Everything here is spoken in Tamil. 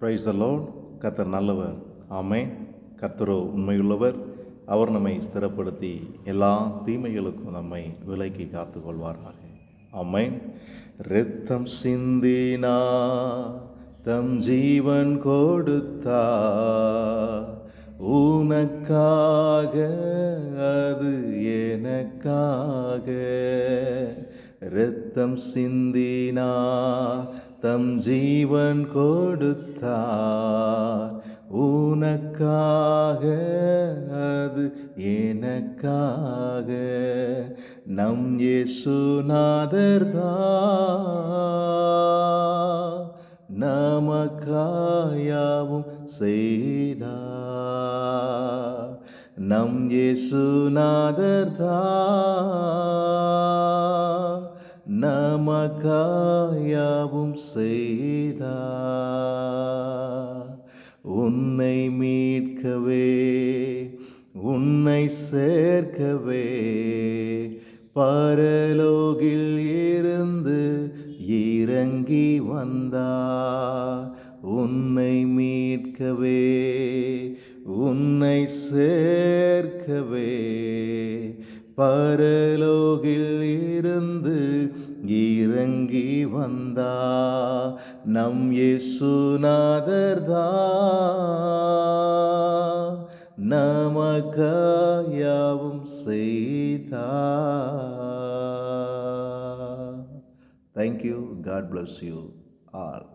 Praise the Lord. கர்த்தர் நல்லவர். ஆமென். கர்த்தரோ உண்மையுள்ளவர். அவர் நம்மை ஸ்திரப்படுத்தி எல்லா தீமைகளுக்கும் நம்மை விலக்கி காத்துக்கொள்வாராக. ஆமென். இரத்தம் சிந்தினா தம் ஜீவன் கொடுத்தா, உனக்காக அது எனக்காக. இரத்தம் சிந்தினா தம் ஜீவன் கொடுத்தார், உனக்காக அது எனக்காக. நம் இயேசுநாதர் தான் நமக்காயாவும் செய்தார். நம் இயேசுநாதர் தான் நமக்காயாவும் செய்தார். உன்னை மீட்கவே, உன்னை சேர்க்கவே, பரலோகில் இருந்து இறங்கி வந்தார். உன்னை மீட்கவே, உன்னை சேர்க்கவே, பரலோகில் இருந்து இறங்கி வந்தா. நம் இயேசுநாதர் தான் நமக்காயாவும் செய்தார். Thank you. God bless you all.